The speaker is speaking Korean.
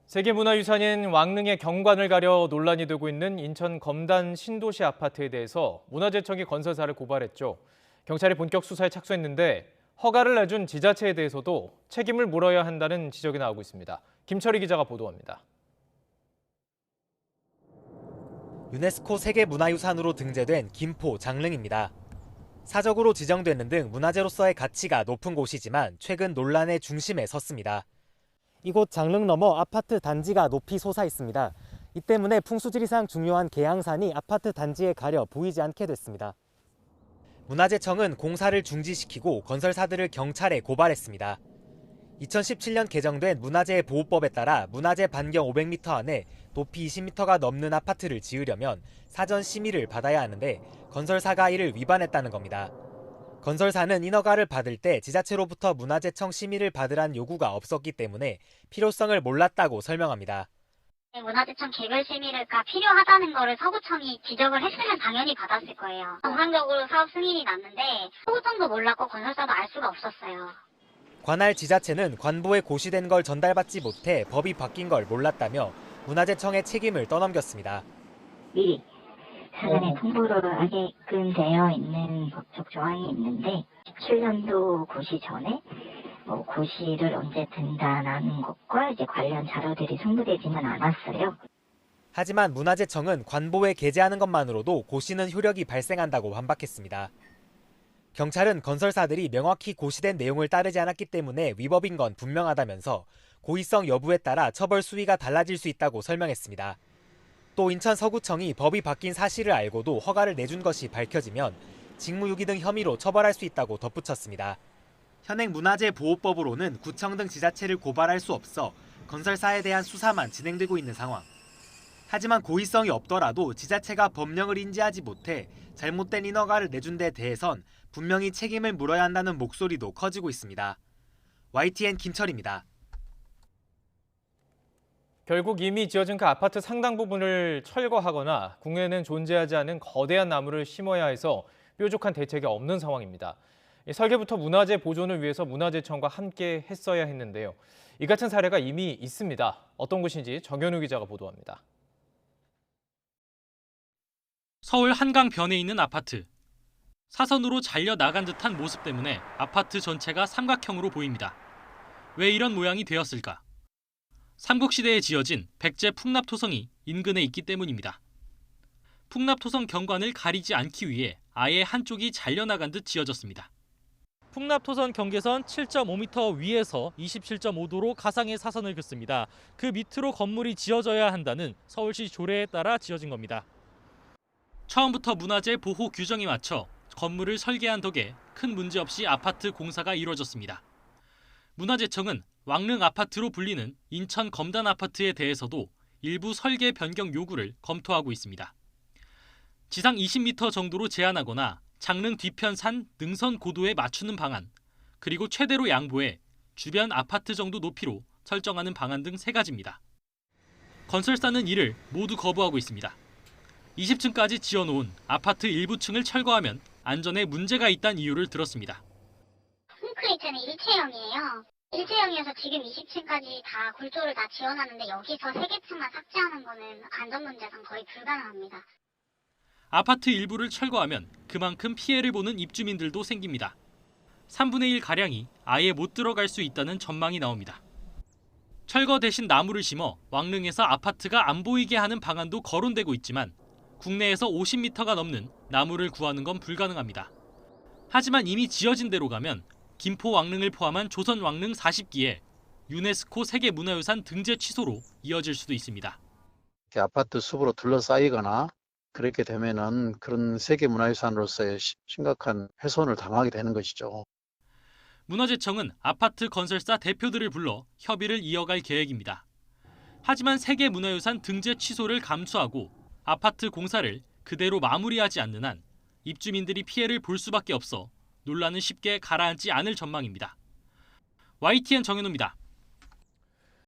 세계문화유산인 왕릉의 경관을 가려 논란이 되고 있는 인천 검단 신도시 아파트에 대해서 문화재청이 건설사를 고발했죠. 경찰이 본격 수사에 착수했는데 허가를 내준 지자체에 대해서도 책임을 물어야 한다는 지적이 나오고 있습니다. 김철희 기자가 보도합니다. 유네스코 세계문화유산으로 등재된 김포 장릉입니다. 사적으로 지정되는 등 문화재로서의 가치가 높은 곳이지만 최근 논란의 중심에 섰습니다. 이곳 장릉 너머 아파트 단지가 높이 솟아 있습니다. 이 때문에 풍수지리상 중요한 계양산이 아파트 단지에 가려 보이지 않게 됐습니다. 문화재청은 공사를 중지시키고 건설사들을 경찰에 고발했습니다. 2017년 개정된 문화재보호법에 따라 문화재 반경 500m 안에 높이 20m가 넘는 아파트를 지으려면 사전 심의를 받아야 하는데 건설사가 이를 위반했다는 겁니다. 건설사는 인허가를 받을 때 지자체로부터 문화재청 심의를 받으란 요구가 없었기 때문에 필요성을 몰랐다고 설명합니다. 문화재청 개별 심의가 필요하다는 거를 서구청이 지적을 했으면 당연히 받았을 거예요. 정상적으로 사업 승인이 났는데 서구청도 몰랐고 건설사도 알 수가 없었어요. 관할 지자체는 관보에 고시된 걸 전달받지 못해 법이 바뀐 걸 몰랐다며 문화재청의 책임을 떠넘겼습니다. 미리 사전에 통보를 하게끔 되어 있는 법적 조항이 있는데 17년도 고시 전에 고시를 언제 든다는 것과 이제 관련 자료들이 송부되지는 않았어요. 하지만 문화재청은 관보에 게재하는 것만으로도 고시는 효력이 발생한다고 반박했습니다. 경찰은 건설사들이 명확히 고시된 내용을 따르지 않았기 때문에 위법인 건 분명하다면서 고의성 여부에 따라 처벌 수위가 달라질 수 있다고 설명했습니다. 또 인천 서구청이 법이 바뀐 사실을 알고도 허가를 내준 것이 밝혀지면 직무유기 등 혐의로 처벌할 수 있다고 덧붙였습니다. 현행 문화재보호법으로는 구청 등 지자체를 고발할 수 없어 건설사에 대한 수사만 진행되고 있는 상황. 하지만 고의성이 없더라도 지자체가 법령을 인지하지 못해 잘못된 인허가를 내준 데 대해선 분명히 책임을 물어야 한다는 목소리도 커지고 있습니다. YTN 김철입니다. 결국 이미 지어진 그 아파트 상당 부분을 철거하거나 국내에는 존재하지 않은 거대한 나무를 심어야 해서 뾰족한 대책이 없는 상황입니다. 설계부터 문화재 보존을 위해서 문화재청과 함께 했어야 했는데요. 이 같은 사례가 이미 있습니다. 어떤 곳인지 정현우 기자가 보도합니다. 서울 한강변에 있는 아파트. 사선으로 잘려 나간 듯한 모습 때문에 아파트 전체가 삼각형으로 보입니다. 왜 이런 모양이 되었을까? 삼국시대에 지어진 백제 풍납토성이 인근에 있기 때문입니다. 풍납토성 경관을 가리지 않기 위해 아예 한쪽이 잘려나간 듯 지어졌습니다. 풍납토성 경계선 7.5m 위에서 27.5도로 가상의 사선을 긋습니다. 그 밑으로 건물이 지어져야 한다는 서울시 조례에 따라 지어진 겁니다. 처음부터 문화재 보호 규정에 맞춰 건물을 설계한 덕에 큰 문제 없이 아파트 공사가 이루어졌습니다. 문화재청은 왕릉 아파트로 불리는 인천 검단 아파트에 대해서도 일부 설계 변경 요구를 검토하고 있습니다. 지상 20m 정도로 제한하거나 장릉 뒤편 산 능선 고도에 맞추는 방안, 그리고 최대로 양보해 주변 아파트 정도 높이로 설정하는 방안 등 3가지입니다. 건설사는 이를 모두 거부하고 있습니다. 20층까지 지어놓은 아파트 일부 층을 철거하면 안전에 문제가 있다는 이유를 들었습니다. 콘크리트는 일체형이에요. 일체형이어서 지금 20층까지 다 굴조를 다 지어놨는데 여기서 3개 층만 삭제하는 거는 안전 문제상 거의 불가능합니다. 아파트 일부를 철거하면 그만큼 피해를 보는 입주민들도 생깁니다. 3분의 1가량이 아예 못 들어갈 수 있다는 전망이 나옵니다. 철거 대신 나무를 심어 왕릉에서 아파트가 안 보이게 하는 방안도 거론되고 있지만 국내에서 50m가 넘는 나무를 구하는 건 불가능합니다. 하지만 이미 지어진 대로 가면 김포 왕릉을 포함한 조선 왕릉 40기에 유네스코 세계문화유산 등재 취소로 이어질 수도 있습니다. 아파트 숲으로 둘러싸이거나 그렇게 되면은 그런 세계문화유산으로서의 심각한 훼손을 당하게 되는 것이죠. 문화재청은 아파트 건설사 대표들을 불러 협의를 이어갈 계획입니다. 하지만 세계문화유산 등재 취소를 감수하고 아파트 공사를 그대로 마무리하지 않는 한 입주민들이 피해를 볼 수밖에 없어 논란은 쉽게 가라앉지 않을 전망입니다. YTN 정현우입니다.